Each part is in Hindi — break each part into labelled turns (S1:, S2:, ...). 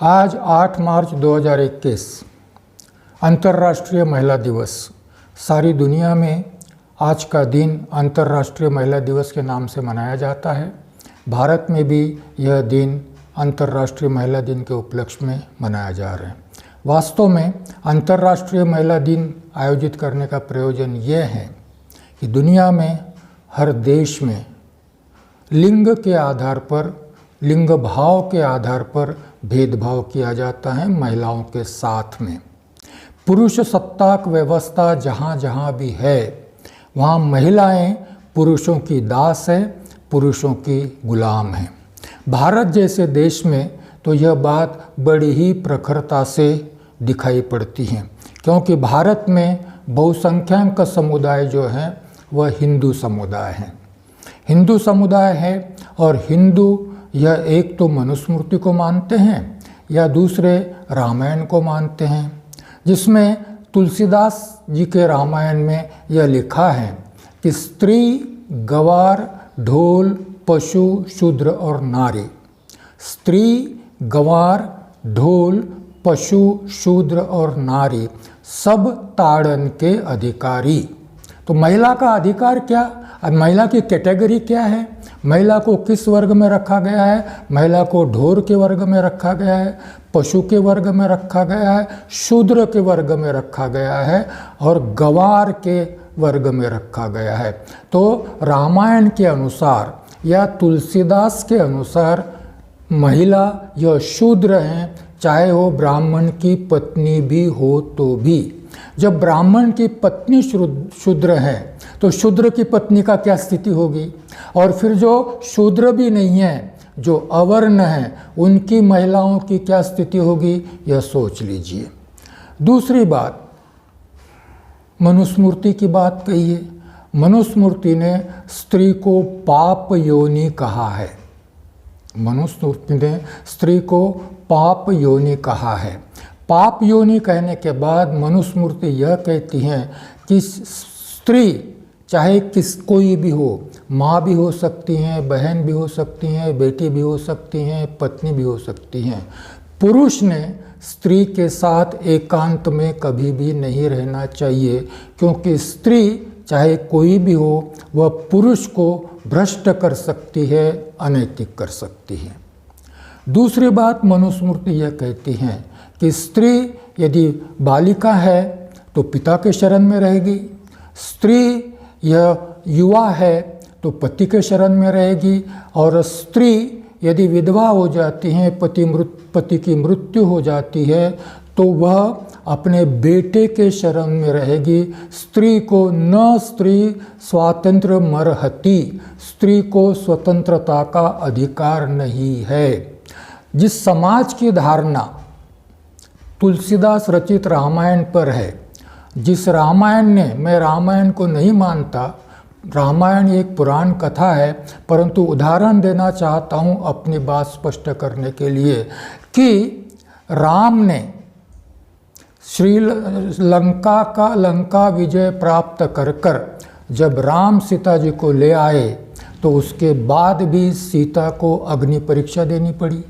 S1: आज 8 मार्च 2021 अंतर्राष्ट्रीय महिला दिवस। सारी दुनिया में आज का दिन अंतर्राष्ट्रीय महिला दिवस के नाम से मनाया जाता है। भारत में भी यह दिन अंतर्राष्ट्रीय महिला दिन के उपलक्ष्य में मनाया जा रहा है। वास्तव में अंतर्राष्ट्रीय महिला दिन आयोजित करने का प्रयोजन यह है कि दुनिया में हर देश में लिंग के आधार पर, लिंग भाव के आधार पर भेदभाव किया जाता है महिलाओं के साथ में। पुरुष सत्ताक व्यवस्था जहाँ जहाँ भी है वहाँ महिलाएं पुरुषों की दास है, पुरुषों की गुलाम है। भारत जैसे देश में तो यह बात बड़ी ही प्रखरता से दिखाई पड़ती है, क्योंकि भारत में बहुसंख्यक समुदाय जो है वह हिंदू समुदाय है। हिंदू समुदाय है और हिंदू यह एक तो मनुस्मृति को मानते हैं या दूसरे रामायण को मानते हैं, जिसमें तुलसीदास जी के रामायण में यह लिखा है कि स्त्री, गवार, ढोल, पशु, शूद्र और नारी। स्त्री, गवार, ढोल, पशु, शूद्र और नारी सब ताड़न के अधिकारी। तो महिला का अधिकार क्या? अब महिला की कैटेगरी क्या है? महिला को किस वर्ग में रखा गया है? महिला को ढोर के वर्ग में रखा गया है, पशु के वर्ग में रखा गया है, शूद्र के वर्ग में रखा गया है और गवार के वर्ग में रखा गया है। तो रामायण के अनुसार या तुलसीदास के अनुसार महिला यह शूद्र हैं, चाहे वो ब्राह्मण की पत्नी भी हो तो भी। जब ब्राह्मण की पत्नी शूद्र है तो शूद्र की पत्नी का क्या स्थिति होगी? और फिर जो शूद्र भी नहीं है, जो अवर्ण है, उनकी महिलाओं की क्या स्थिति होगी, यह सोच लीजिए। दूसरी बात, मनुस्मृति की बात कही है। मनुस्मृति ने स्त्री को पाप योनि कहा है। मनुस्मृति ने स्त्री को पाप योनि कहा है। पाप योनि कहने के बाद मनुस्मृति यह कहती है कि स्त्री चाहे कोई भी हो, माँ भी हो सकती हैं, बहन भी हो सकती हैं, बेटी भी हो सकती हैं, पत्नी भी हो सकती हैं। पुरुष ने स्त्री के साथ एकांत में कभी भी नहीं रहना चाहिए, क्योंकि स्त्री चाहे कोई भी हो वह पुरुष को भ्रष्ट कर सकती है, अनैतिक कर सकती है। दूसरी बात, मनुस्मृति यह कहती है कि स्त्री यदि बालिका है तो पिता के शरण में रहेगी, स्त्री यह युवा है तो पति के शरण में रहेगी, और स्त्री यदि विधवा हो जाती है, पति की मृत्यु हो जाती है, तो वह अपने बेटे के शरण में रहेगी। स्त्री को न स्त्री स्वातंत्र्य मरहति, स्त्री को स्वतंत्रता का अधिकार नहीं है। जिस समाज की धारणा तुलसीदास रचित रामायण पर है, जिस रामायण ने, मैं रामायण को नहीं मानता, रामायण एक पुराण कथा है, परंतु उदाहरण देना चाहता हूँ अपनी बात स्पष्ट करने के लिए कि राम ने लंका विजय प्राप्त कर जब राम सीता जी को ले आए तो उसके बाद भी सीता को अग्नि परीक्षा देनी पड़ी।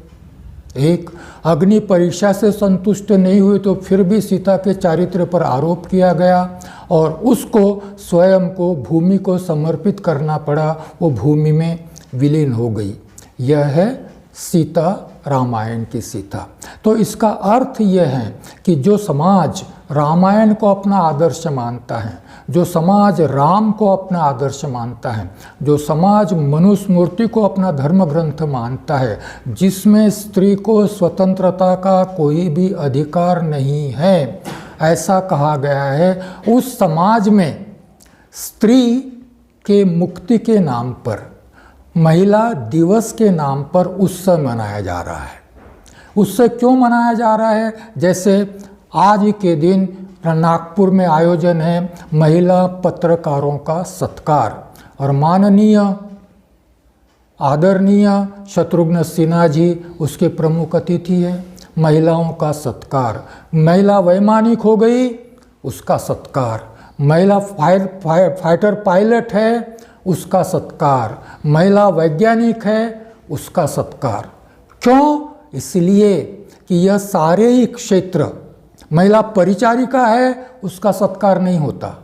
S1: एक, अग्नि परीक्षा से संतुष्ट नहीं हुए तो फिर भी सीता के चारित्र पर आरोप किया गया और उसको स्वयं को, भूमि को समर्पित करना पड़ा। वो भूमि में विलीन हो गई। यह है सीता, रामायण की सीता। तो इसका अर्थ यह है कि जो समाज रामायण को अपना आदर्श मानता है, जो समाज राम को अपना आदर्श मानता है, जो समाज मनुस्मृति को अपना धर्म ग्रंथ मानता है, जिसमें स्त्री को स्वतंत्रता का कोई भी अधिकार नहीं है, ऐसा कहा गया है, उस समाज में स्त्री के मुक्ति के नाम पर, महिला दिवस के नाम पर उत्सव मनाया जा रहा है। उत्सव क्यों मनाया जा रहा है? जैसे आज के दिन नागपुर में आयोजन है महिला पत्रकारों का सत्कार, और माननीय आदरणीय शत्रुघ्न सिन्हा जी उसके प्रमुख अतिथि है। महिलाओं का सत्कार, महिला वैमानिक हो गई उसका सत्कार, महिला फाइटर पायलट है उसका सत्कार, महिला वैज्ञानिक है उसका सत्कार। क्यों? इसलिए कि यह सारे ही क्षेत्र, महिला परिचारिका है उसका सत्कार नहीं होता,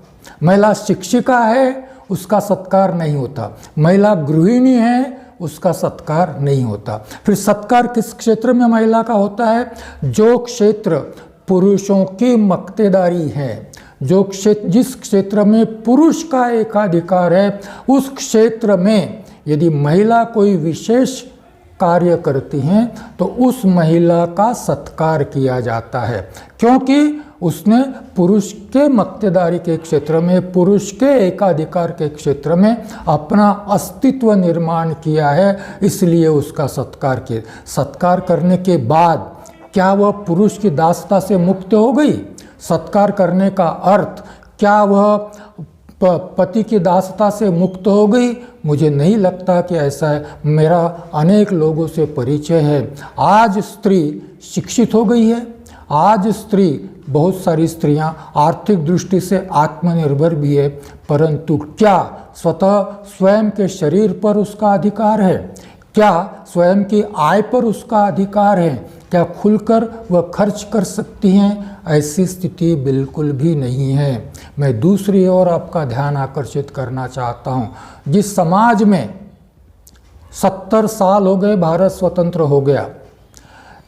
S1: महिला शिक्षिका है उसका सत्कार नहीं होता, महिला गृहिणी है उसका सत्कार नहीं होता। फिर सत्कार किस क्षेत्र में महिला का होता है? जो क्षेत्र पुरुषों की मक्तेदारी है, जो क्षेत्र, जिस क्षेत्र में पुरुष का एकाधिकार है, उस क्षेत्र में यदि महिला कोई विशेष कार्य करती हैं तो उस महिला का सत्कार किया जाता है, क्योंकि उसने पुरुष के मक्तेदारी के क्षेत्र में, पुरुष के एकाधिकार के क्षेत्र में अपना अस्तित्व निर्माण किया है, इसलिए उसका सत्कार किया। सत्कार करने के बाद क्या वह पुरुष की दासता से मुक्त हो गई? सत्कार करने का अर्थ क्या वह पति की दासता से मुक्त हो गई? मुझे नहीं लगता कि ऐसा है। मेरा अनेक लोगों से परिचय है। आज स्त्री शिक्षित हो गई है, आज स्त्री, बहुत सारी स्त्रियां आर्थिक दृष्टि से आत्मनिर्भर भी है, परंतु क्या स्वतः स्वयं के शरीर पर उसका अधिकार है? क्या स्वयं की आय पर उसका अधिकार है? क्या खुलकर वह खर्च कर सकती हैं? ऐसी स्थिति बिल्कुल भी नहीं है। मैं दूसरी ओर आपका ध्यान आकर्षित करना चाहता हूँ। जिस समाज में 70 साल हो गए भारत स्वतंत्र हो गया,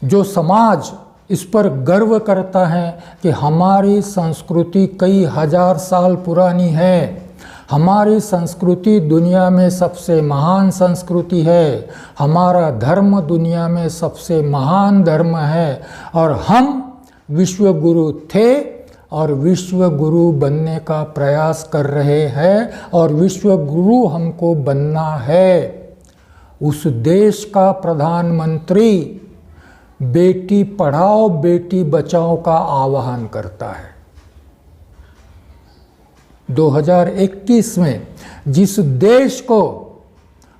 S1: जो समाज इस पर गर्व करता है कि हमारी संस्कृति कई हजार साल पुरानी है, हमारी संस्कृति दुनिया में सबसे महान संस्कृति है, हमारा धर्म दुनिया में सबसे महान धर्म है, और हम विश्व गुरु थे और विश्व गुरु बनने का प्रयास कर रहे हैं और विश्व गुरु हमको बनना है। उस देश का प्रधानमंत्री बेटी पढ़ाओ बेटी बचाओ का आह्वान करता है। 2021 में जिस देश को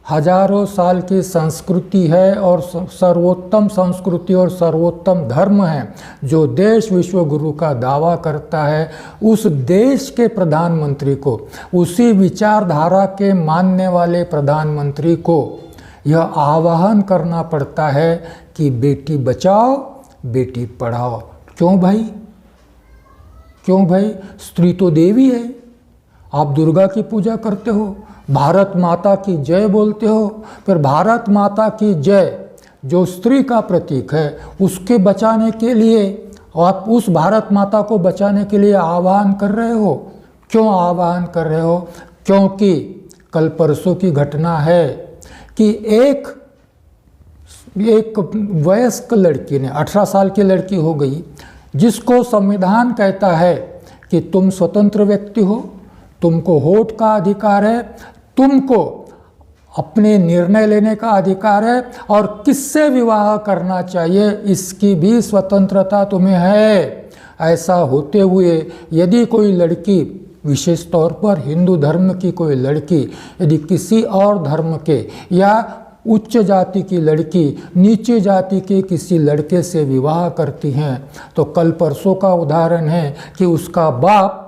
S1: हजारों साल की संस्कृति है और सर्वोत्तम संस्कृति और सर्वोत्तम धर्म है, जो देश विश्व गुरु का दावा करता है, उस देश के प्रधानमंत्री को, उसी विचारधारा के मानने वाले प्रधानमंत्री को यह आह्वान करना पड़ता है कि बेटी बचाओ बेटी पढ़ाओ। क्यों भाई? क्यों भाई? स्त्री तो देवी है। आप दुर्गा की पूजा करते हो, भारत माता की जय बोलते हो, फिर भारत माता की जय जो स्त्री का प्रतीक है उसके बचाने के लिए, आप उस भारत माता को बचाने के लिए आह्वान कर रहे हो। क्यों आह्वान कर रहे हो? क्योंकि कल परसों की घटना है कि एक वयस्क लड़की ने, 18 साल की लड़की हो गई, जिसको संविधान कहता है कि तुम स्वतंत्र व्यक्ति हो, तुमको वोट का अधिकार है, तुमको अपने निर्णय लेने का अधिकार है और किससे विवाह करना चाहिए इसकी भी स्वतंत्रता तुम्हें है। ऐसा होते हुए यदि कोई लड़की, विशेष तौर पर हिंदू धर्म की कोई लड़की, यदि किसी और धर्म के या उच्च जाति की लड़की नीचे जाति के किसी लड़के से विवाह करती हैं, तो कल परसों का उदाहरण है कि उसका बाप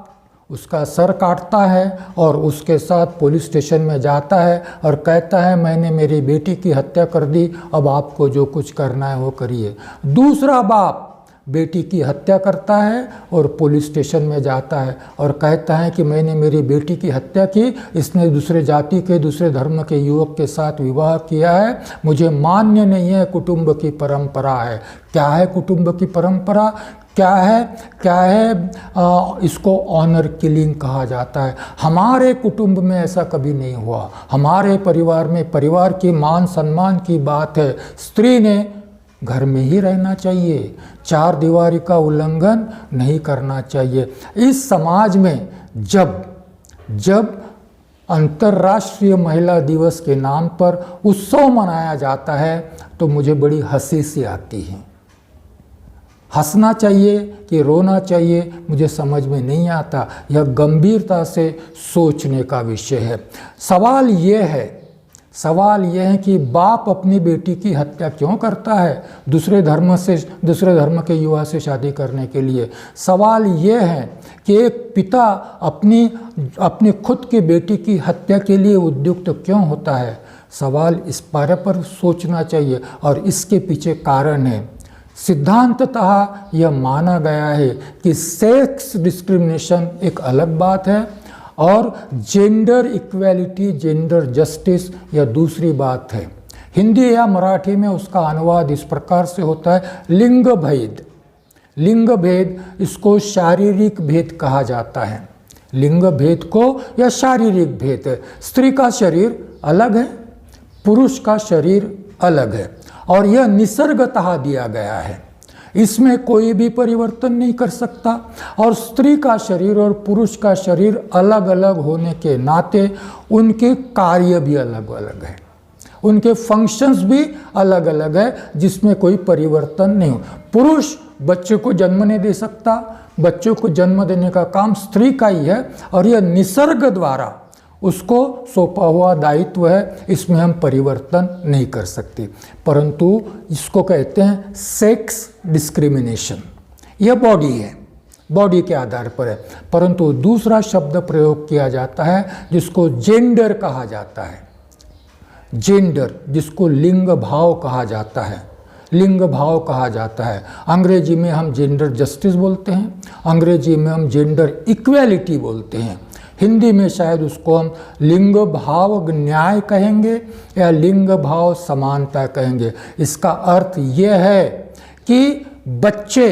S1: उसका सर काटता है और उसके साथ पुलिस स्टेशन में जाता है और कहता है मैंने मेरी बेटी की हत्या कर दी, अब आपको जो कुछ करना है वो करिए। दूसरा बाप बेटी की हत्या करता है और पुलिस स्टेशन में जाता है और कहता है कि मैंने मेरी बेटी की हत्या की, इसने दूसरे जाति के, दूसरे धर्म के युवक के साथ विवाह किया है, मुझे मान्य नहीं है, कुटुंब की परंपरा है। क्या है कुटुंब की परंपरा? क्या है इसको ऑनर किलिंग कहा जाता है। हमारे कुटुंब में ऐसा कभी नहीं हुआ। हमारे परिवार में परिवार की मान सम्मान की बात है। स्त्री ने घर में ही रहना चाहिए, चार दीवारी का उल्लंघन नहीं करना चाहिए। इस समाज में जब अंतर्राष्ट्रीय महिला दिवस के नाम पर उत्सव मनाया जाता है तो मुझे बड़ी हंसी सी आती है। हंसना चाहिए कि रोना चाहिए मुझे समझ में नहीं आता। यह गंभीरता से सोचने का विषय है। सवाल यह है कि बाप अपनी बेटी की हत्या क्यों करता है दूसरे धर्म के युवा से शादी करने के लिए। सवाल यह है कि एक पिता अपनी खुद की बेटी की हत्या के लिए उद्युक्त क्यों होता है। सवाल इस बारे पर सोचना चाहिए और इसके पीछे कारण है। सिद्धांततः यह माना गया है कि सेक्स डिस्क्रिमिनेशन एक अलग बात है और जेंडर इक्वेलिटी, जेंडर जस्टिस यह दूसरी बात है। हिंदी या मराठी में उसका अनुवाद इस प्रकार से होता है लिंग भेद। लिंग भेद, इसको शारीरिक भेद कहा जाता है। लिंग भेद को या शारीरिक भेद है। स्त्री का शरीर अलग है, पुरुष का शरीर अलग है और यह निसर्गतः दिया गया है, इसमें कोई भी परिवर्तन नहीं कर सकता। और स्त्री का शरीर और पुरुष का शरीर अलग अलग होने के नाते उनके कार्य भी अलग अलग है, उनके फंक्शंस भी अलग अलग है, जिसमें कोई परिवर्तन नहीं हो। पुरुष बच्चे को जन्म नहीं दे सकता, बच्चों को जन्म देने का काम स्त्री का ही है और यह निसर्ग द्वारा उसको सौंपा हुआ दायित्व है, इसमें हम परिवर्तन नहीं कर सकते। परंतु इसको कहते हैं सेक्स डिस्क्रिमिनेशन। यह बॉडी है, बॉडी के आधार पर है। परंतु दूसरा शब्द प्रयोग किया जाता है जिसको जेंडर कहा जाता है। जेंडर, जिसको लिंग भाव कहा जाता है, लिंग भाव कहा जाता है। अंग्रेजी में हम जेंडर जस्टिस बोलते हैं, अंग्रेजी में हम जेंडर इक्वेलिटी बोलते हैं, हिंदी में शायद उसको हम लिंग भाव न्याय कहेंगे या लिंग भाव समानता कहेंगे। इसका अर्थ यह है कि बच्चे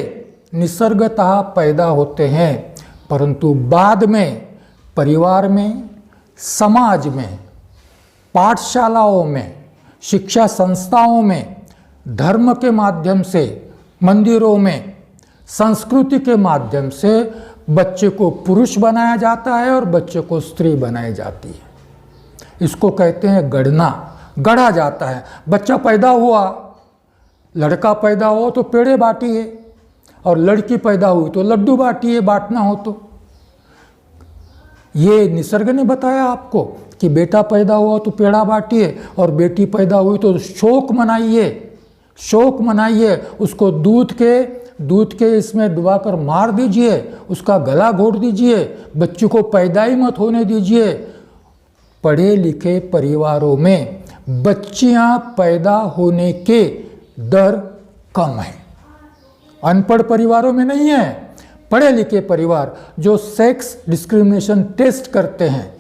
S1: निसर्गतः पैदा होते हैं, परंतु बाद में परिवार में, समाज में, पाठशालाओं में, शिक्षा संस्थाओं में, धर्म के माध्यम से, मंदिरों में, संस्कृति के माध्यम से बच्चे को पुरुष बनाया जाता है और बच्चे को स्त्री बनाई जाती है। इसको कहते हैं गढ़ना, गढ़ा जाता है। बच्चा पैदा हुआ, लड़का पैदा हो तो पेड़े बांटिए और लड़की पैदा हुई तो लड्डू बांटिए, बांटना हो तो। ये निसर्ग ने बताया आपको कि बेटा पैदा हुआ तो पेड़ा बांटिए और बेटी पैदा हुई तो शोक मनाइए, शोक मनाइए। उसको दूध के इसमें डुबाकर मार दीजिए, उसका गला घोट दीजिए, बच्चे को पैदा ही मत होने दीजिए। पढ़े लिखे परिवारों में बच्चियां पैदा होने के दर कम है, अनपढ़ परिवारों में नहीं है। पढ़े लिखे परिवार जो सेक्स डिस्क्रिमिनेशन टेस्ट करते हैं,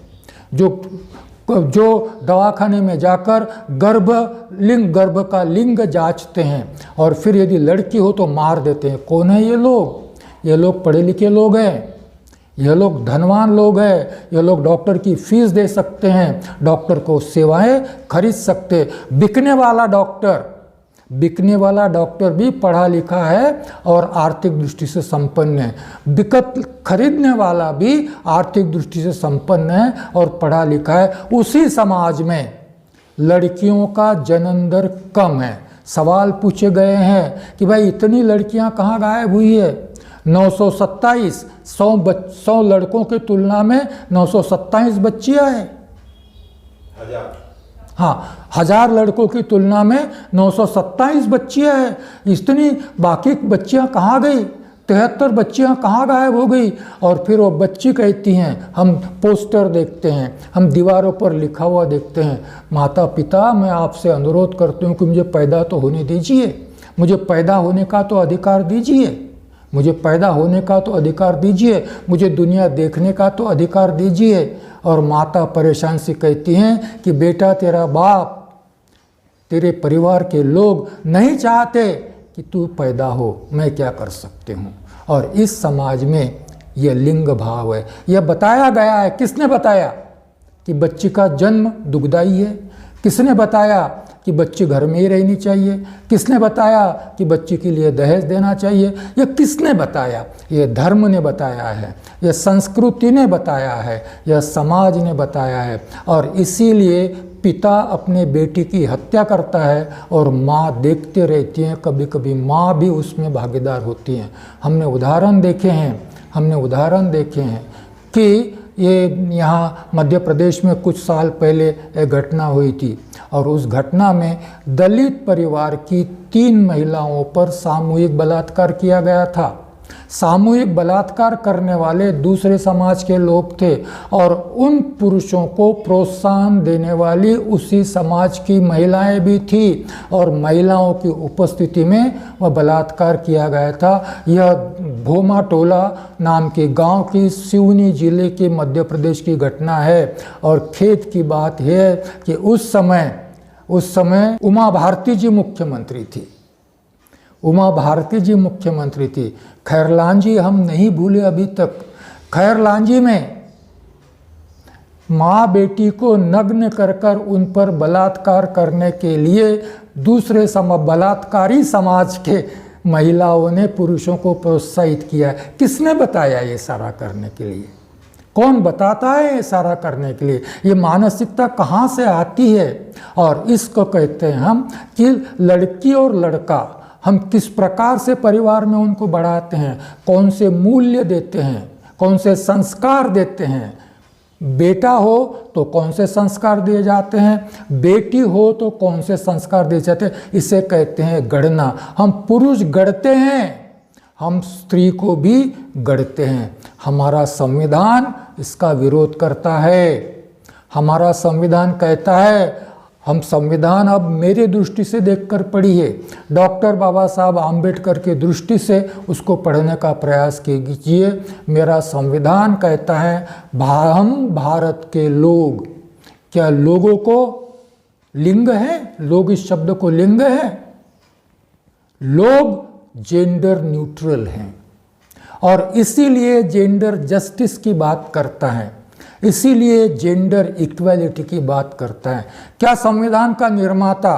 S1: जो दवाखाने में जाकर गर्भ का लिंग जांचते हैं और फिर यदि लड़की हो तो मार देते हैं। कौन है ये लोग? ये लोग पढ़े लिखे लोग हैं, ये लोग धनवान लोग हैं, ये लोग डॉक्टर की फीस दे सकते हैं, डॉक्टर को सेवाएं खरीद सकते। बिकने वाला डॉक्टर भी पढ़ा लिखा है और आर्थिक दृष्टि से संपन्न है। खरीदने वाला भी आर्थिक दृष्टि से संपन्न है और पढ़ा लिखा है। उसी समाज में लड़कियों का जन्म दर कम है। सवाल पूछे गए हैं कि भाई इतनी लड़कियां कहाँ गायब हुई है? 927, 100 लड़कों की तुलना में 927 बच्चियां हैं। हाँ, 1000 लड़कों की तुलना में 927 बच्चियां हैं। इतनी बाकी बच्चियां कहाँ गई? 73 बच्चियां कहाँ गायब हो गई? और फिर वो बच्ची कहती हैं, हम पोस्टर देखते हैं, हम दीवारों पर लिखा हुआ देखते हैं, माता पिता मैं आपसे अनुरोध करती हूँ कि मुझे पैदा तो होने दीजिए, मुझे पैदा होने का तो अधिकार दीजिए, मुझे पैदा होने का तो अधिकार दीजिए, मुझे दुनिया देखने का तो अधिकार दीजिए। और माता परेशान सी कहती हैं कि बेटा तेरा बाप, तेरे परिवार के लोग नहीं चाहते कि तू पैदा हो, मैं क्या कर सकती हूँ। और इस समाज में यह लिंग भाव है। यह बताया गया है। किसने बताया कि बच्ची का जन्म दुखदाई है? किसने बताया कि बच्ची घर में ही रहनी चाहिए? किसने बताया कि बच्ची के लिए दहेज देना चाहिए? यह किसने बताया? यह धर्म ने बताया है, यह संस्कृति ने बताया है, यह समाज ने बताया है। और इसीलिए पिता अपने बेटी की हत्या करता है और माँ देखते रहती हैं। कभी कभी माँ भी उसमें भागीदार होती हैं। हमने उदाहरण देखे हैं कि ये यहाँ मध्य प्रदेश में कुछ साल पहले एक घटना हुई थी और उस घटना में दलित परिवार की 3 महिलाओं पर सामूहिक बलात्कार किया गया था। सामूहिक बलात्कार करने वाले दूसरे समाज के लोग थे और उन पुरुषों को प्रोत्साहन देने वाली उसी समाज की महिलाएं भी थी और महिलाओं की उपस्थिति में वह बलात्कार किया गया था। यह भोमा टोला नाम के गांव की सिवनी जिले के मध्य प्रदेश की घटना है और खेत की बात है कि उस समय उमा भारती जी मुख्यमंत्री थी। उमा भारती जी मुख्यमंत्री थी। खैरलांजी हम नहीं भूले अभी तक। खैरलांजी में माँ बेटी को नग्न कर उन पर बलात्कार करने के लिए दूसरे बलात्कारी समाज के महिलाओं ने पुरुषों को प्रोत्साहित किया। किसने बताया ये सारा करने के लिए? कौन बताता है ये सारा करने के लिए? ये मानसिकता कहाँ से आती है? और इसको कहते हैं हम कि लड़की और लड़का हम किस प्रकार से परिवार में उनको बढ़ाते हैं, कौन से मूल्य देते हैं, कौन से संस्कार देते हैं। बेटा हो तो कौन से संस्कार दिए जाते हैं, बेटी हो तो कौन से संस्कार दिए जाते हैं, इसे कहते हैं गढ़ना। हम पुरुष गढ़ते हैं, हम स्त्री को भी गढ़ते हैं। हमारा संविधान इसका विरोध करता है। हमारा संविधान कहता है, हम संविधान अब मेरे दृष्टि से देखकर पढ़िए, डॉक्टर बाबा साहब आम्बेडकर की दृष्टि से उसको पढ़ने का प्रयास कीजिए। मेरा संविधान कहता है हम भारत के लोग, क्या लोगों को लिंग है? लोग इस शब्द को लिंग है? लोग जेंडर न्यूट्रल हैं और इसीलिए जेंडर जस्टिस की बात करता है, इसीलिए जेंडर इक्वालिटी की बात करता है। क्या संविधान का निर्माता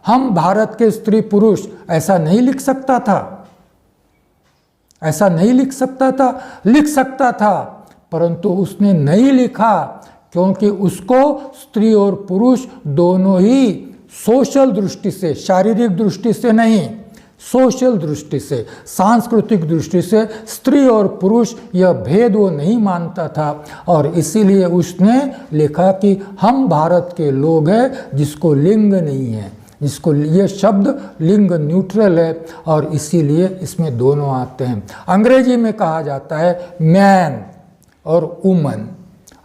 S1: हम भारत के स्त्री पुरुष ऐसा नहीं लिख सकता था? ऐसा नहीं लिख सकता था? लिख सकता था, परंतु उसने नहीं लिखा क्योंकि उसको स्त्री और पुरुष दोनों ही सोशल दृष्टि से, शारीरिक दृष्टि से नहीं, सोशल दृष्टि से, सांस्कृतिक दृष्टि से स्त्री और पुरुष यह भेद वो नहीं मानता था और इसीलिए उसने लिखा कि हम भारत के लोग हैं जिसको लिंग नहीं है, जिसको ये शब्द लिंग न्यूट्रल है और इसीलिए इसमें दोनों आते हैं। अंग्रेजी में कहा जाता है मैन और वुमन।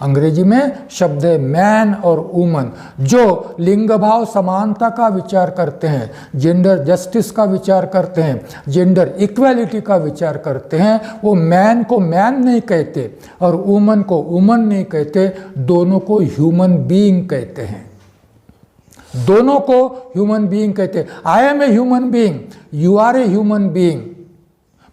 S1: अंग्रेजी में शब्द है मैन और वुमन। जो लिंग भाव समानता का विचार करते हैं, जेंडर जस्टिस का विचार करते हैं, जेंडर इक्वालिटी का विचार करते हैं, वो मैन को मैन नहीं कहते और वुमन को वुमन नहीं कहते, दोनों को ह्यूमन बीइंग कहते हैं। दोनों को ह्यूमन बीइंग कहते हैं। I am a human being, you are a human being.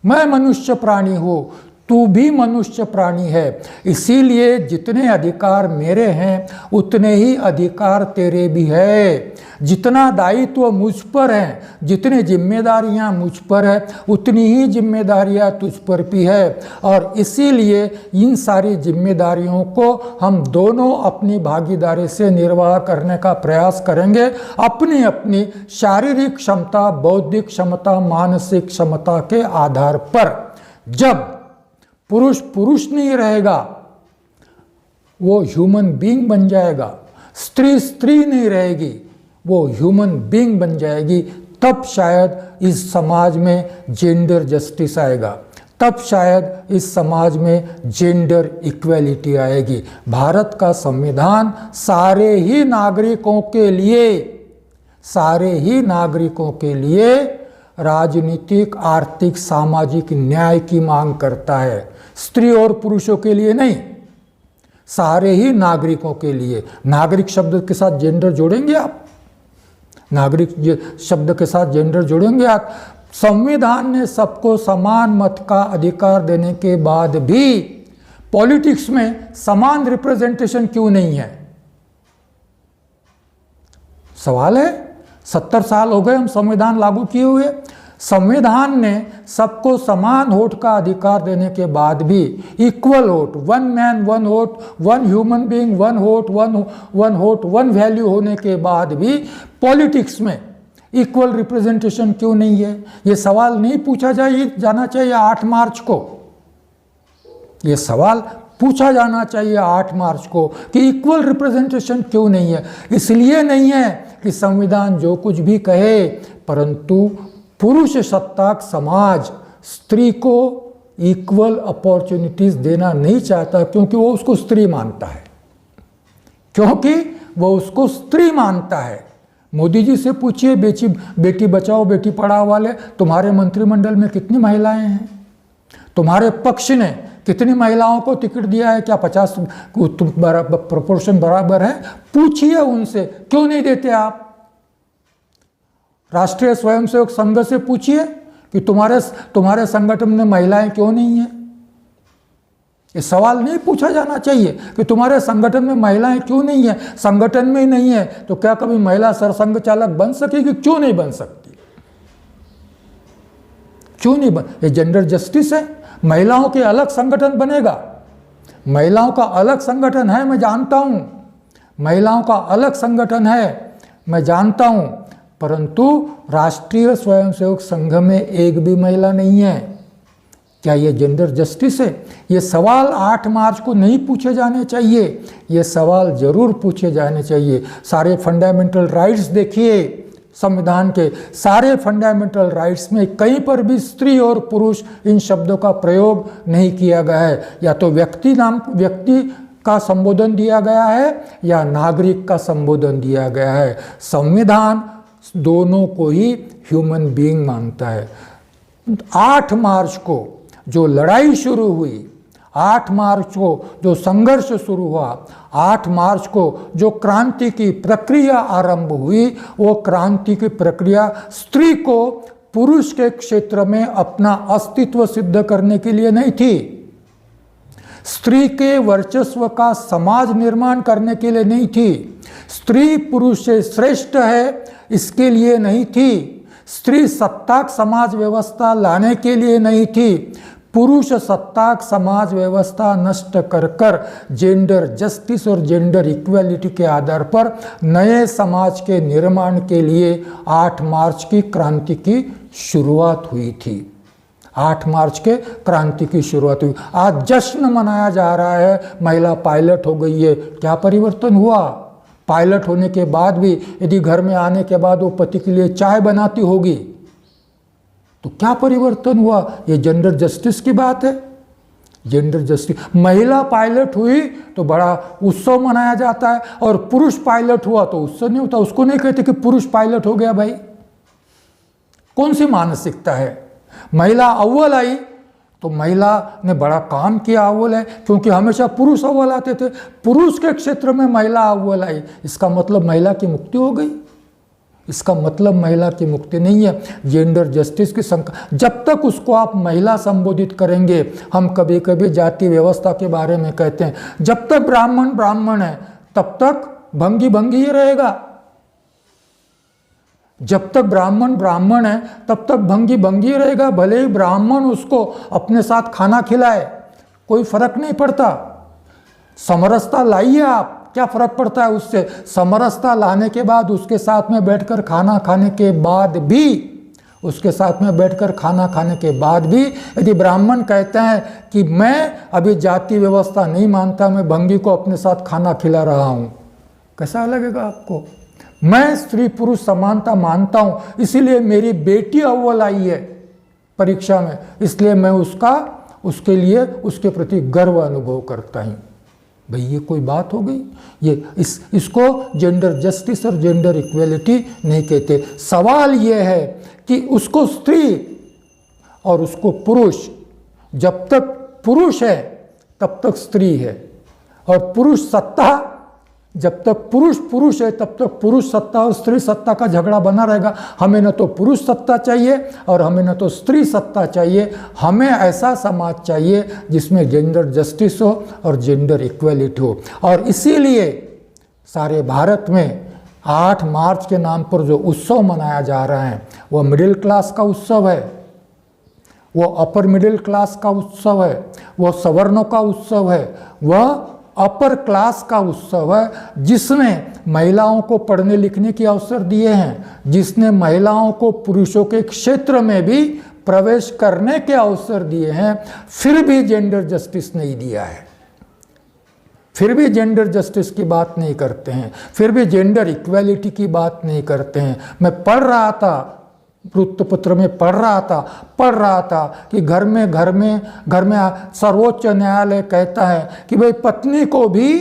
S1: मैं मनुष्य प्राणी हूँ, तू भी मनुष्य प्राणी है, इसीलिए जितने अधिकार मेरे हैं उतने ही अधिकार तेरे भी है। जितना दायित्व मुझ पर है, जितनी जिम्मेदारियां मुझ पर है, उतनी ही जिम्मेदारियां तुझ पर भी है और इसीलिए इन सारी जिम्मेदारियों को हम दोनों अपनी भागीदारी से निर्वाह करने का प्रयास करेंगे। अपनी अपनी शारीरिक क्षमता, बौद्धिक क्षमता, मानसिक क्षमता के आधार पर। जब पुरुष पुरुष नहीं रहेगा, वो ह्यूमन बीइंग बन जाएगा। स्त्री स्त्री नहीं रहेगी, वो ह्यूमन बीइंग बन जाएगी। तब शायद इस समाज में जेंडर जस्टिस आएगा, तब शायद इस समाज में जेंडर इक्वालिटी आएगी। भारत का संविधान सारे ही नागरिकों के लिए, सारे ही नागरिकों के लिए राजनीतिक, आर्थिक, सामाजिक न्याय की मांग करता है। स्त्री और पुरुषों के लिए नहीं, सारे ही नागरिकों के लिए। नागरिक शब्द के साथ जेंडर जोड़ेंगे आप? नागरिक शब्द के साथ जेंडर जोड़ेंगे आप? संविधान ने सबको समान मत का अधिकार देने के बाद भी पॉलिटिक्स में समान रिप्रेजेंटेशन क्यों नहीं है? सवाल है। 70 साल हो गए हम संविधान लागू किए हुए। संविधान ने सबको समान वोट का अधिकार देने के बाद भी, equal vote, one man one vote, one human being one vote, one vote one value होने के बाद भी पॉलिटिक्स में इक्वल रिप्रेजेंटेशन क्यों नहीं है? ये सवाल नहीं पूछा जाना चाहिए 8 मार्च को। ये सवाल पूछा जाना चाहिए 8 मार्च को कि इक्वल रिप्रेजेंटेशन क्यों नहीं है। इसलिए नहीं है कि संविधान जो कुछ भी कहे, परंतु पुरुष सत्ताक समाज स्त्री को इक्वल अपॉर्चुनिटीज देना नहीं चाहता, क्योंकि वो उसको स्त्री मानता है, क्योंकि वो उसको स्त्री मानता है। मोदी जी से पूछिए, बेटी बचाओ बेटी पढ़ाओ वाले, तुम्हारे मंत्रिमंडल में कितनी महिलाएं हैं? तुम्हारे पक्ष ने कितनी महिलाओं को टिकट दिया है? क्या 50 प्रोपोर्शन बराबर है? पूछिए उनसे, क्यों नहीं देते आप? राष्ट्रीय स्वयंसेवक संघ से पूछिए कि तुम्हारे संगठन में महिलाएं क्यों नहीं है। ये सवाल नहीं पूछा जाना चाहिए कि तुम्हारे संगठन में महिलाएं क्यों नहीं है। संगठन में ही नहीं है तो क्या कभी महिला सरसंघ चालक बन सकेगी? क्यों नहीं बन सकती? क्यों नहीं बन? ये जेंडर जस्टिस है। महिलाओं के अलग संगठन बनेगा, महिलाओं का अलग संगठन है, मैं जानता हूं, महिलाओं का अलग संगठन है, मैं जानता हूं, परंतु राष्ट्रीय स्वयंसेवक संघ में एक भी महिला नहीं है। क्या ये जेंडर जस्टिस है? ये सवाल 8 मार्च को नहीं पूछे जाने चाहिए, ये सवाल जरूर पूछे जाने चाहिए। सारे फंडामेंटल राइट्स देखिए, संविधान के सारे फंडामेंटल राइट्स में कहीं पर भी स्त्री और पुरुष इन शब्दों का प्रयोग नहीं किया गया है। या तो व्यक्ति का संबोधन दिया गया है या नागरिक का संबोधन दिया गया है। संविधान दोनों को ही ह्यूमन बीइंग मानता है। 8 मार्च को जो लड़ाई शुरू हुई, 8 मार्च को जो संघर्ष शुरू हुआ, 8 मार्च को जो क्रांति की प्रक्रिया आरंभ हुई, वो क्रांति की प्रक्रिया स्त्री को पुरुष के क्षेत्र में अपना अस्तित्व सिद्ध करने के लिए नहीं थी, स्त्री के वर्चस्व का समाज निर्माण करने के लिए नहीं थी, स्त्री पुरुष से श्रेष्ठ है इसके लिए नहीं थी, स्त्री सत्ताक समाज व्यवस्था लाने के लिए नहीं थी, पुरुष सत्ताक समाज व्यवस्था नष्ट कर जेंडर जस्टिस और जेंडर इक्वालिटी के आधार पर नए समाज के निर्माण के लिए 8 मार्च की क्रांति की शुरुआत हुई थी। 8 मार्च के क्रांति की शुरुआत हुई। आज जश्न मनाया जा रहा है, महिला पायलट हो गई है। क्या परिवर्तन हुआ? पायलट होने के बाद भी यदि घर में आने के बाद वो पति के लिए चाय बनाती होगी तो क्या परिवर्तन हुआ? ये जेंडर जस्टिस की बात है। जेंडर जस्टिस, महिला पायलट हुई तो बड़ा उत्सव मनाया जाता है और पुरुष पायलट हुआ तो उत्सव नहीं होता। उसको नहीं कहते कि पुरुष पायलट हो गया। भाई कौन सी मानसिकता है? महिला अव्वल आई तो महिला ने बड़ा काम किया, अव्वल है, क्योंकि हमेशा पुरुष अव्वल आते थे। पुरुष के क्षेत्र में महिला अव्वल आई, इसका मतलब महिला की मुक्ति हो गई? इसका मतलब महिला की मुक्ति नहीं है। जेंडर जस्टिस की संख्या, जब तक उसको आप महिला संबोधित करेंगे, हम कभी कभी जाति व्यवस्था के बारे में कहते हैं, जब तक ब्राह्मण ब्राह्मण है तब तक भंगी भंगी ही रहेगा। जब तक ब्राह्मण ब्राह्मण है तब तक भंगी भंगी रहेगा। भले ही ब्राह्मण उसको अपने साथ खाना खिलाए, कोई फर्क नहीं पड़ता। समरसता लाइए आप, क्या फर्क पड़ता है उससे? समरसता लाने के बाद उसके साथ में बैठकर खाना खाने के बाद भी, उसके साथ में बैठकर खाना खाने के बाद भी यदि ब्राह्मण कहते हैं कि मैं अभी जाति व्यवस्था नहीं मानता, मैं भंगी को अपने साथ खाना खिला रहा हूं, कैसा लगेगा आपको? मैं स्त्री पुरुष समानता मानता हूं, इसीलिए मेरी बेटी अव्वल आई है परीक्षा में, इसलिए मैं उसके लिए उसके प्रति गर्व अनुभव करता हूं। भाई ये कोई बात हो गई? ये इसको जेंडर जस्टिस और जेंडर इक्वलिटी नहीं कहते। सवाल ये है कि उसको स्त्री और उसको पुरुष, जब तक पुरुष है तब तक स्त्री है, और पुरुष सत्ता, जब तक पुरुष है तब तक पुरुष सत्ता और स्त्री सत्ता का झगड़ा बना रहेगा। हमें न तो पुरुष सत्ता चाहिए और हमें न तो स्त्री सत्ता चाहिए। हमें ऐसा समाज चाहिए जिसमें जेंडर जस्टिस हो और जेंडर इक्वलिटी हो। और इसीलिए सारे भारत में 8 मार्च के नाम पर जो उत्सव मनाया जा रहा है वह मिडिल क्लास का उत्सव है, वो अपर मिडिल क्लास का उत्सव है, वह सवर्णों का उत्सव है, वह अपर क्लास का उत्सव है, जिसने महिलाओं को पढ़ने लिखने के अवसर दिए हैं, जिसने महिलाओं को पुरुषों के क्षेत्र में भी प्रवेश करने के अवसर दिए हैं, फिर भी जेंडर जस्टिस नहीं दिया है, फिर भी जेंडर जस्टिस की बात नहीं करते हैं, फिर भी जेंडर इक्वालिटी की बात नहीं करते हैं। मैं पढ़ रहा था वृत्तपत्र में पढ़ रहा था कि घर में सर्वोच्च न्यायालय कहता है कि भाई पत्नी को भी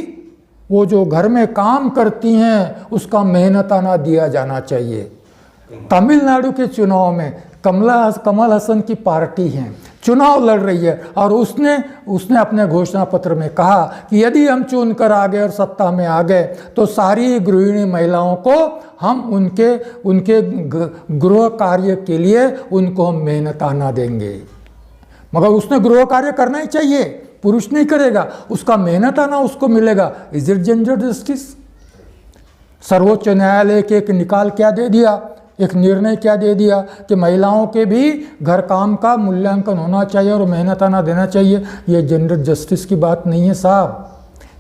S1: वो जो घर में काम करती हैं उसका मेहनताना दिया जाना चाहिए। तमिलनाडु के चुनाव में कमल हसन की पार्टी है, चुनाव लड़ रही है और उसने अपने घोषणा पत्र में कहा कि यदि हम चुनकर आ गए और सत्ता में आ गए तो सारी गृहिणी महिलाओं को हम उनके गृह कार्य के लिए उनको हम मेहनताना देंगे। मगर उसने गृह कार्य करना ही चाहिए, पुरुष नहीं करेगा, उसका मेहनताना उसको मिलेगा। Is it gender justice? सर्वोच्च न्यायालय के एक निकाल क्या दे दिया, एक निर्णय क्या दे दिया कि महिलाओं के भी घर काम का मूल्यांकन होना चाहिए और मेहनताना देना चाहिए। ये जेंडर जस्टिस की बात नहीं है साहब,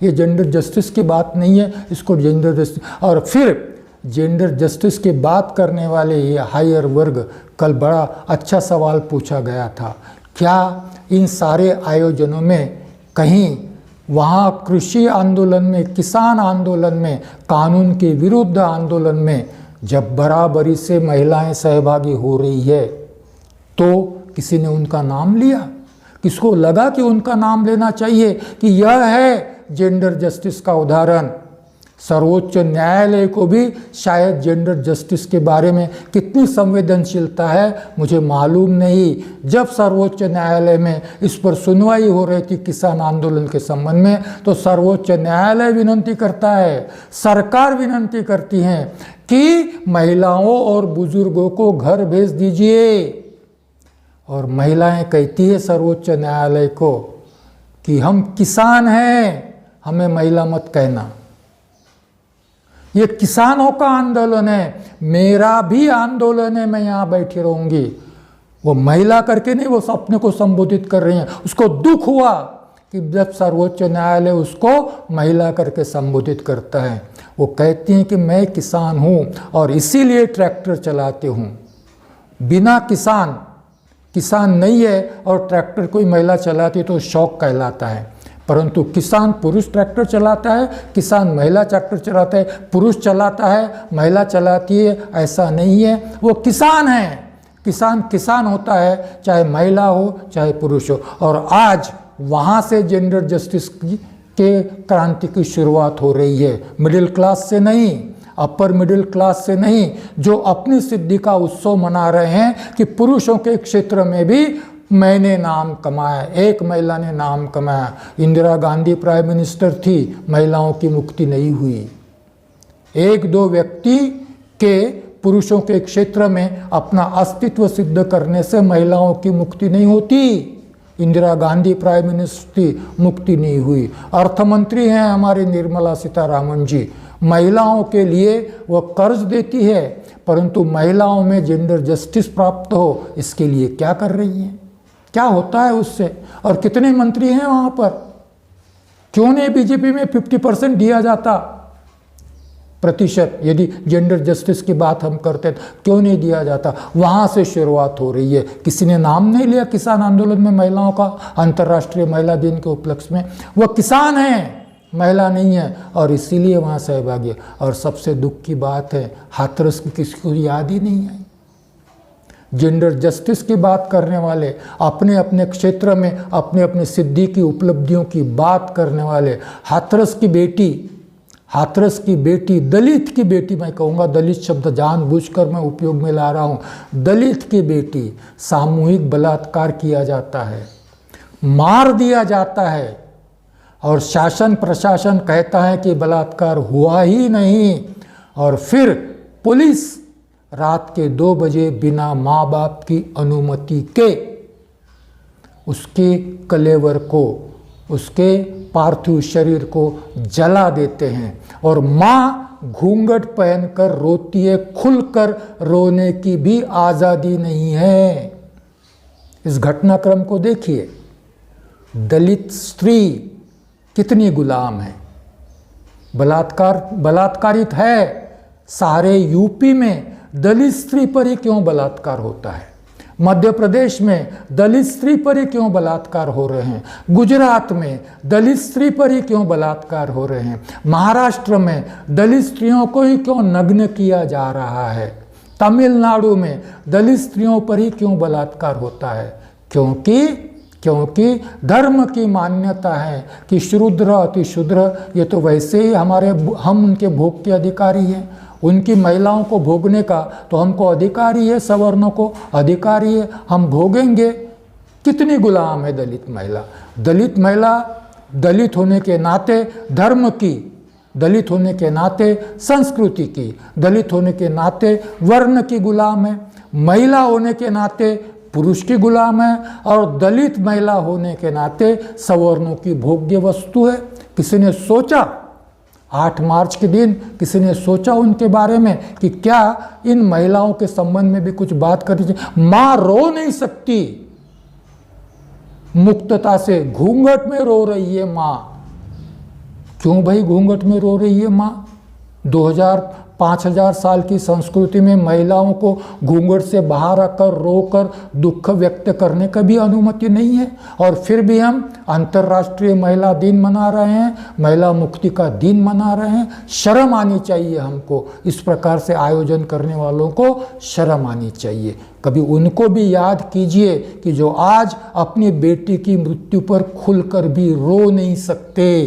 S1: ये जेंडर जस्टिस की बात नहीं है, इसको जेंडर जस्टिस। और फिर जेंडर जस्टिस की बात करने वाले ये हायर वर्ग, कल बड़ा अच्छा सवाल पूछा गया था, क्या इन सारे आयोजनों में कहीं वहाँ कृषि आंदोलन में, किसान आंदोलन में, कानून के विरुद्ध आंदोलन में जब बराबरी से महिलाएं सहभागी हो रही है तो किसी ने उनका नाम लिया? किसको लगा कि उनका नाम लेना चाहिए कि यह है जेंडर जस्टिस का उदाहरण? सर्वोच्च न्यायालय को भी शायद जेंडर जस्टिस के बारे में कितनी संवेदनशीलता है मुझे मालूम नहीं। जब सर्वोच्च न्यायालय में इस पर सुनवाई हो रही थी किसान आंदोलन के संबंध में, तो सर्वोच्च न्यायालय विनती करता है, सरकार विनती करती है कि महिलाओं और बुजुर्गों को घर भेज दीजिए। और महिलाएं कहती है सर्वोच्च न्यायालय को कि हम किसान हैं, हमें महिला मत कहना। ये किसानों का आंदोलन है, मेरा भी आंदोलन है, मैं यहाँ बैठी रहूँगी। वो महिला करके नहीं, वो अपने को संबोधित कर रही हैं। उसको दुख हुआ कि जब सर्वोच्च न्यायालय उसको महिला करके संबोधित करता है। वो कहती हैं कि मैं किसान हूँ और इसीलिए ट्रैक्टर चलाती हूँ। बिना किसान नहीं है और ट्रैक्टर कोई महिला चलाती तो शौक कहलाता है, परंतु किसान पुरुष ट्रैक्टर चलाता है, किसान महिला ट्रैक्टर चलाता है, पुरुष चलाता है, महिला चलाती है, ऐसा नहीं है। वो किसान है, किसान होता है, चाहे महिला हो चाहे पुरुष हो। और आज वहाँ से जेंडर जस्टिस के क्रांति की शुरुआत हो रही है। मिडिल क्लास से नहीं, अपर मिडिल क्लास से नहीं, जो अपनी सिद्धि का उत्सव मना रहे हैं कि पुरुषों के क्षेत्र में भी मैंने नाम कमाया, एक महिला ने नाम कमाया। इंदिरा गांधी प्राइम मिनिस्टर थी, महिलाओं की मुक्ति नहीं हुई। एक दो व्यक्ति के पुरुषों के क्षेत्र में अपना अस्तित्व सिद्ध करने से महिलाओं की मुक्ति नहीं होती। इंदिरा गांधी प्राइम मिनिस्टर थी, मुक्ति नहीं हुई। अर्थमंत्री हैं हमारी निर्मला सीतारामन जी, महिलाओं के लिए वो कर्ज देती है, परंतु महिलाओं में जेंडर जस्टिस प्राप्त हो इसके लिए क्या कर रही हैं? क्या होता है उससे? और कितने मंत्री हैं वहाँ पर? क्यों नहीं बीजेपी में 50% दिया जाता प्रतिशत? यदि जेंडर जस्टिस की बात हम करते तो क्यों नहीं दिया जाता? वहाँ से शुरुआत हो रही है। किसी ने नाम नहीं लिया किसान आंदोलन में महिलाओं का, अंतर्राष्ट्रीय महिला दिन के उपलक्ष्य में। वह किसान हैं, महिला नहीं है, और इसीलिए वहाँ सहभागी है। और सबसे दुख की बात है, हाथरस की किसी को याद ही नहीं है। जेंडर जस्टिस की बात करने वाले, अपने अपने क्षेत्र में अपने अपने सिद्धि की उपलब्धियों की बात करने वाले, हाथरस की बेटी, दलित की बेटी, मैं कहूँगा दलित शब्द जानबूझकर मैं उपयोग में ला रहा हूँ, दलित की बेटी, सामूहिक बलात्कार किया जाता है, मार दिया जाता है, और शासन प्रशासन कहता है कि बलात्कार हुआ ही नहीं। और फिर पुलिस रात के 2 बजे बिना माँ बाप की अनुमति के उसके कलेवर को, उसके पार्थिव शरीर को जला देते हैं। और माँ घूंघट पहनकर रोती है, खुलकर रोने की भी आज़ादी नहीं है। इस घटनाक्रम को देखिए, दलित स्त्री कितनी गुलाम है, बलात्कारित है। सारे यूपी में दलित स्त्री पर ही क्यों बलात्कार होता है? मध्य प्रदेश में दलित स्त्री पर ही क्यों बलात्कार हो रहे हैं? गुजरात में दलित स्त्री पर ही क्यों बलात्कार हो रहे हैं? महाराष्ट्र में दलित स्त्रियों को ही क्यों नग्न किया जा रहा है? तमिलनाडु में दलित स्त्रियों पर ही क्यों बलात्कार होता है? क्योंकि धर्म की मान्यता है कि शूद्र अतिशूद्र ये तो वैसे ही हम उनके भोग के अधिकारी हैं, उनकी महिलाओं को भोगने का तो हमको अधिकारी है, सवर्णों को अधिकारी है, हम भोगेंगे। कितनी गुलाम है दलित महिला? दलित महिला दलित होने के नाते धर्म की, दलित होने के नाते संस्कृति की, दलित होने के नाते वर्ण की गुलाम है, महिला होने के नाते पुरुष की गुलाम है, और दलित महिला होने के नाते सवर्णों की भोग्य वस्तु है। किसी ने सोचा 8 मार्च के दिन किसी ने सोचा उनके बारे में कि क्या इन महिलाओं के संबंध में भी कुछ बात करनी चाहिए? माँ रो नहीं सकती मुक्तता से, घूंघट में रो रही है माँ। क्यों भाई घूंघट में रो रही है माँ? 5000 साल की संस्कृति में महिलाओं को घूंघट से बाहर आकर रोकर दुख व्यक्त करने का भी अनुमति नहीं है, और फिर भी हम अंतर्राष्ट्रीय महिला दिन मना रहे हैं, महिला मुक्ति का दिन मना रहे हैं। शर्म आनी चाहिए हमको, इस प्रकार से आयोजन करने वालों को शर्म आनी चाहिए। कभी उनको भी याद कीजिए कि जो आज अपनी बेटी की मृत्यु पर खुलकर भी रो नहीं सकते।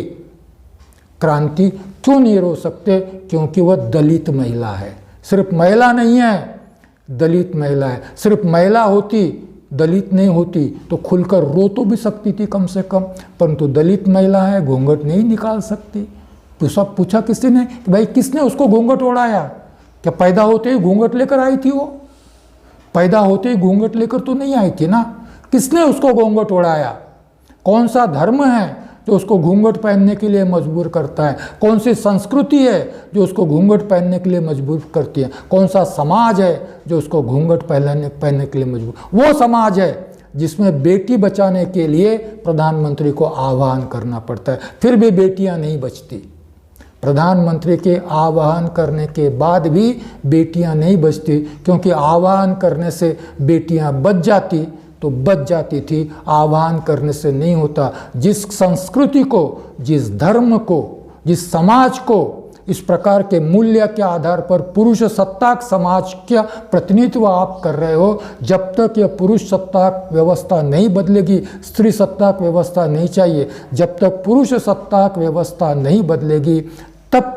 S1: क्रांति क्यों नहीं रो सकते? क्योंकि वह दलित महिला है। सिर्फ महिला नहीं है, दलित महिला है। सिर्फ महिला होती, दलित नहीं होती तो खुलकर रो तो भी सकती थी कम से कम, परंतु दलित महिला है, घूंघट नहीं निकाल सकती। तो सब पूछा किसी ने कि भाई किसने उसको घूंघट ओढ़ाया? क्या पैदा होते ही घूंघट लेकर आई थी? वो पैदा होते ही घूंघट लेकर तो नहीं आई थी ना। किसने उसको घूंघट ओढ़ाया? कौन सा धर्म है जो उसको घूंघट पहनने के लिए मजबूर करता है? कौन सी संस्कृति है जो उसको घूंघट पहनने के लिए मजबूर करती है? कौन सा समाज है जो उसको घूंघट पहनने के लिए मजबूर? वो समाज है जिसमें बेटी बचाने के लिए प्रधानमंत्री को आह्वान करना पड़ता है, फिर भी बेटियां नहीं बचती। प्रधानमंत्री के आह्वान करने के बाद भी बेटियां नहीं बचती, क्योंकि आह्वान करने से बेटियां बच जाती तो बच जाती थी, आह्वान करने से नहीं होता। जिस संस्कृति को, जिस धर्म को, जिस समाज को इस प्रकार के मूल्य के आधार पर पुरुष सत्ताक समाज का प्रतिनिधित्व आप कर रहे हो, जब तक यह पुरुष सत्ताक व्यवस्था नहीं बदलेगी, स्त्री सत्ताक व्यवस्था नहीं चाहिए, जब तक पुरुष सत्ताक व्यवस्था नहीं बदलेगी, तब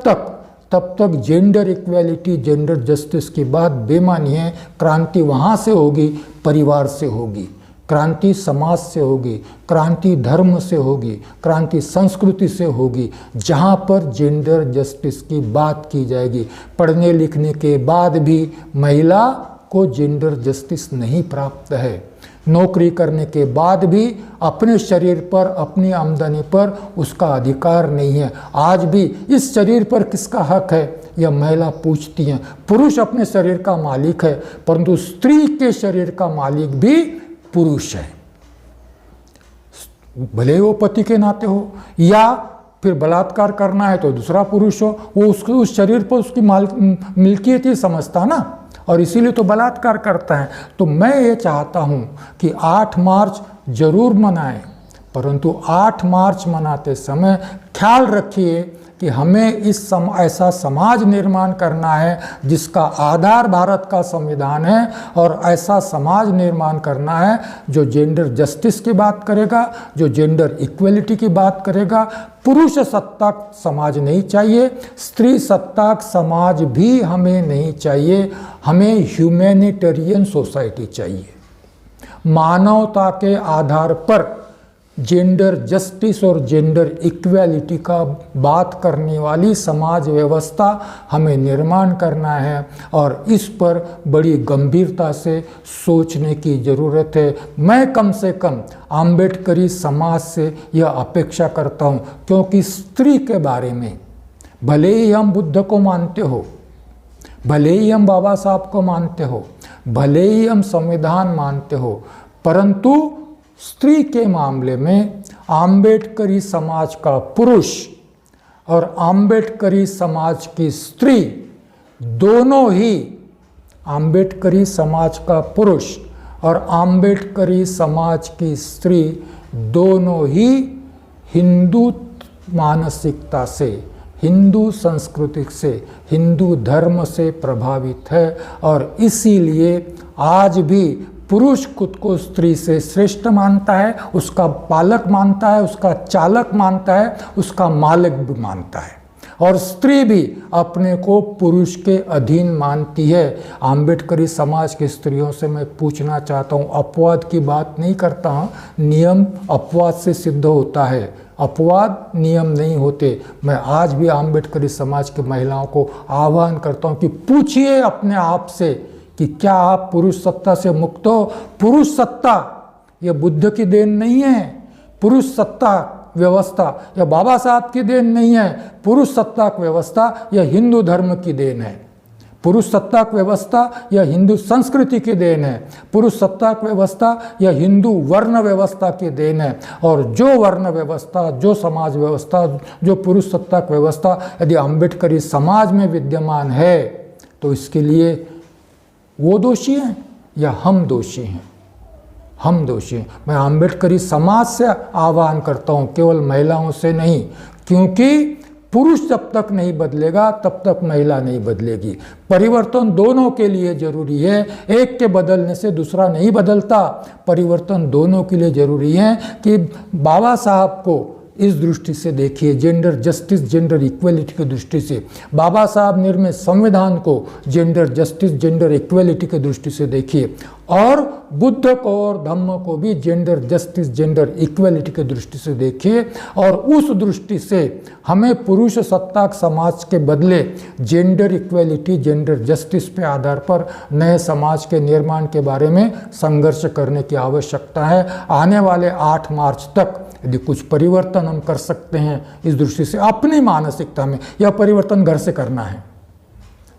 S1: तक जेंडर इक्वेलिटी, जेंडर जस्टिस की बात बेमानी है। क्रांति वहाँ से होगी, परिवार से होगी, क्रांति समाज से होगी, क्रांति धर्म से होगी, क्रांति संस्कृति से होगी, जहाँ पर जेंडर जस्टिस की बात की जाएगी। पढ़ने लिखने के बाद भी महिला को जेंडर जस्टिस नहीं प्राप्त है। नौकरी करने के बाद भी अपने शरीर पर, अपनी आमदनी पर उसका अधिकार नहीं है। आज भी इस शरीर पर किसका हक है, यह महिला पूछती हैं। पुरुष अपने शरीर का मालिक है, परंतु स्त्री के शरीर का मालिक भी पुरुष है। भले वो पति के नाते हो, या फिर बलात्कार करना है तो दूसरा पुरुष हो, वो उसको उस शरीर पर उसकी मिल्कियत ही समझता ना, और इसीलिए तो बलात्कार करता है। तो मैं ये चाहता हूँ कि 8 मार्च जरूर मनाएं, परंतु 8 मार्च मनाते समय ख्याल रखिए कि हमें ऐसा समाज निर्माण करना है जिसका आधार भारत का संविधान है, और ऐसा समाज निर्माण करना है जो जेंडर जस्टिस की बात करेगा, जो जेंडर इक्वलिटी की बात करेगा। पुरुष सत्ताक समाज नहीं चाहिए, स्त्री सत्ताक समाज भी हमें नहीं चाहिए। हमें ह्यूमैनिटेरियन सोसाइटी चाहिए। मानवता के आधार पर जेंडर जस्टिस और जेंडर इक्वेलिटी का बात करने वाली समाज व्यवस्था हमें निर्माण करना है, और इस पर बड़ी गंभीरता से सोचने की ज़रूरत है। मैं कम से कम आम्बेडकरी समाज से यह अपेक्षा करता हूँ, क्योंकि स्त्री के बारे में भले ही हम बुद्ध को मानते हो, भले ही हम बाबा साहब को मानते हो, भले ही हम संविधान मानते हो, परंतु स्त्री के मामले में आम्बेडकरी समाज का पुरुष और आम्बेडकरी समाज की स्त्री दोनों ही, आम्बेडकरी समाज का पुरुष और आम्बेडकरी समाज की स्त्री दोनों ही हिंदू मानसिकता से, हिंदू संस्कृति से, हिंदू धर्म से प्रभावित है और इसीलिए आज भी पुरुष खुद को स्त्री से श्रेष्ठ मानता है, उसका पालक मानता है, उसका चालक मानता है, उसका मालिक भी मानता है, और स्त्री भी अपने को पुरुष के अधीन मानती है। आम्बेडकरी समाज की स्त्रियों से मैं पूछना चाहता हूँ, अपवाद की बात नहीं करता हूँ, नियम अपवाद से सिद्ध होता है, अपवाद नियम नहीं होते। मैं आज भी आम्बेडकरी समाज की महिलाओं को आह्वान करता हूँ कि पूछिए अपने आप से कि क्या आप पुरुष सत्ता से मुक्त हो। पुरुष सत्ता यह बुद्ध की देन नहीं है, पुरुष सत्ता व्यवस्था यह बाबा साहब की देन नहीं है, पुरुष सत्ताक व्यवस्था यह हिंदू धर्म की देन है, पुरुष सत्ताक व्यवस्था यह हिंदू संस्कृति की देन है, पुरुष सत्ताक व्यवस्था यह हिंदू वर्ण व्यवस्था की देन है। और जो वर्ण व्यवस्था, जो समाज व्यवस्था, जो पुरुष सत्ताक व्यवस्था यदि आम्बेडकरी समाज में विद्यमान है तो इसके लिए वो दोषी हैं या हम दोषी हैं? हम दोषी हैं। मैं आम्बेडकरी समाज से आह्वान करता हूँ, केवल महिलाओं से नहीं, क्योंकि पुरुष जब तक नहीं बदलेगा तब तक महिला नहीं बदलेगी। परिवर्तन दोनों के लिए जरूरी है, एक के बदलने से दूसरा नहीं बदलता। परिवर्तन दोनों के लिए जरूरी है कि बाबा साहब को इस दृष्टि से देखिए, जेंडर जस्टिस, जेंडर इक्वलिटी की दृष्टि से। बाबा साहब निर्मित संविधान को जेंडर जस्टिस, जेंडर इक्वलिटी की दृष्टि से देखिए, और बुद्ध को और धम्म को भी जेंडर जस्टिस, जेंडर इक्वलिटी की दृष्टि से देखिए। और उस दृष्टि से हमें पुरुष सत्ताक समाज के बदले जेंडर इक्वलिटी, जेंडर जस्टिस के आधार पर नए समाज के निर्माण के बारे में संघर्ष करने की आवश्यकता है। आने वाले 8 मार्च तक यदि कुछ परिवर्तन हम कर सकते हैं इस दृष्टि से, अपनी मानसिकता में, यह परिवर्तन घर से करना है,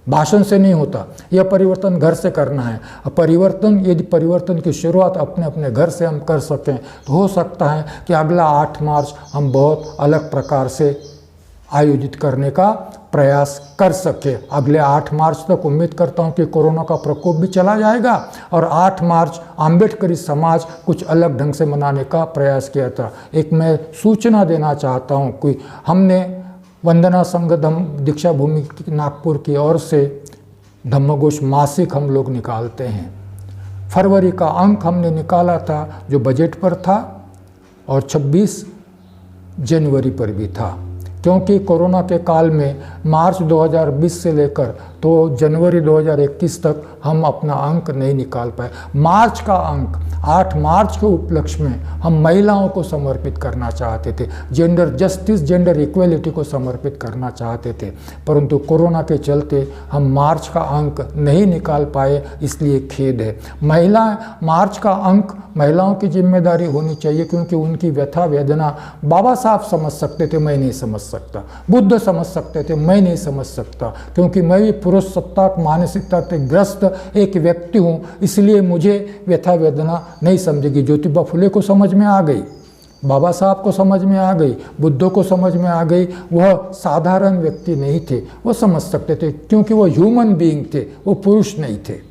S1: भाषण से नहीं होता, यह परिवर्तन घर से करना है। परिवर्तन, यदि परिवर्तन की शुरुआत अपने अपने घर से हम कर सकें तो हो सकता है कि अगला 8 मार्च हम बहुत अलग प्रकार से आयोजित करने का प्रयास कर सके। अगले 8 मार्च तक उम्मीद करता हूं कि कोरोना का प्रकोप भी चला जाएगा और 8 मार्च आम्बेडकरी समाज कुछ अलग ढंग से मनाने का प्रयास किया था। एक मैं सूचना देना चाहता हूं कि हमने वंदना संघ दीक्षा भूमि नागपुर की ओर से धम्मघोष मासिक हम लोग निकालते हैं। फरवरी का अंक हमने निकाला था जो बजट पर था और 26 जनवरी पर भी था, क्योंकि कोरोना के काल में मार्च 2020 से लेकर तो जनवरी 2021 तक हम अपना अंक नहीं निकाल पाए। मार्च का अंक 8 मार्च के उपलक्ष्य में हम महिलाओं को समर्पित करना चाहते थे, जेंडर जस्टिस, जेंडर इक्वलिटी को समर्पित करना चाहते थे, परंतु कोरोना के चलते हम मार्च का अंक नहीं निकाल पाए, इसलिए खेद है। मार्च का अंक महिलाओं की जिम्मेदारी होनी चाहिए, क्योंकि उनकी व्यथा वेदना बाबा साहब समझ सकते थे, मैं नहीं समझ सकता, बुद्ध समझ सकते थे, मैं नहीं समझ सकता, क्योंकि मैं भी पुरुष सत्ताक मानसिकता से ग्रस्त एक व्यक्ति हूँ, इसलिए मुझे व्यथा वेदना नहीं समझेगी। ज्योतिबा फुले को समझ में आ गई, बाबा साहब को समझ में आ गई, बुद्ध को समझ में आ गई। वह साधारण व्यक्ति नहीं थे, वो समझ सकते थे, क्योंकि वो ह्यूमन बीइंग थे, वो पुरुष नहीं थे,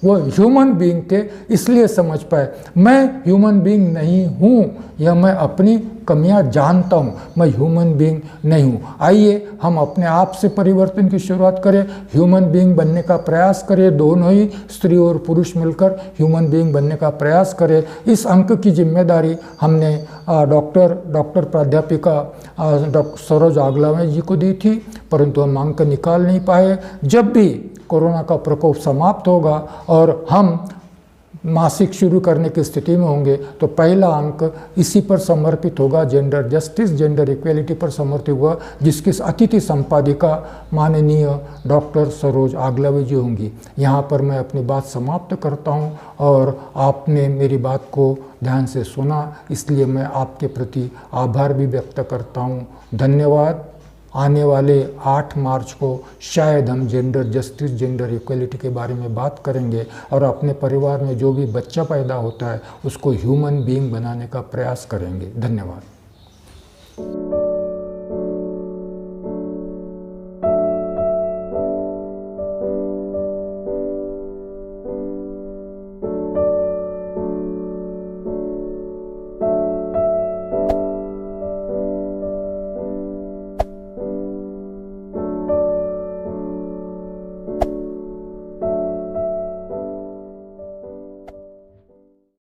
S1: वो ह्यूमन बीइंग थे, इसलिए समझ पाए। मैं ह्यूमन बीइंग नहीं हूँ, यह मैं अपनी कमियां जानता हूँ, मैं ह्यूमन बीइंग नहीं हूँ। आइए हम अपने आप से परिवर्तन की शुरुआत करें, ह्यूमन बीइंग बनने का प्रयास करें, दोनों ही स्त्री और पुरुष मिलकर ह्यूमन बीइंग बनने का प्रयास करें। इस अंक की जिम्मेदारी हमने डॉक्टर प्राध्यापिका डॉक्टर सरोज आगलावे जी को दी थी, परंतु हम अंक निकाल नहीं पाए। जब भी कोरोना का प्रकोप समाप्त होगा और हम मासिक शुरू करने की स्थिति में होंगे तो पहला अंक इसी पर समर्पित होगा, जेंडर जस्टिस, जेंडर इक्वलिटी पर समर्पित होगा, जिसकी अतिथि संपादिका माननीय डॉक्टर सरोज आगलावे जी होंगी। यहाँ पर मैं अपनी बात समाप्त करता हूँ और आपने मेरी बात को ध्यान से सुना, इसलिए मैं आपके प्रति आभार भी व्यक्त करता हूँ। धन्यवाद। आने वाले 8 मार्च को शायद हम जेंडर जस्टिस, जेंडर इक्वलिटी के बारे में बात करेंगे और अपने परिवार में जो भी बच्चा पैदा होता है उसको ह्यूमन बीइंग बनाने का प्रयास करेंगे। धन्यवाद।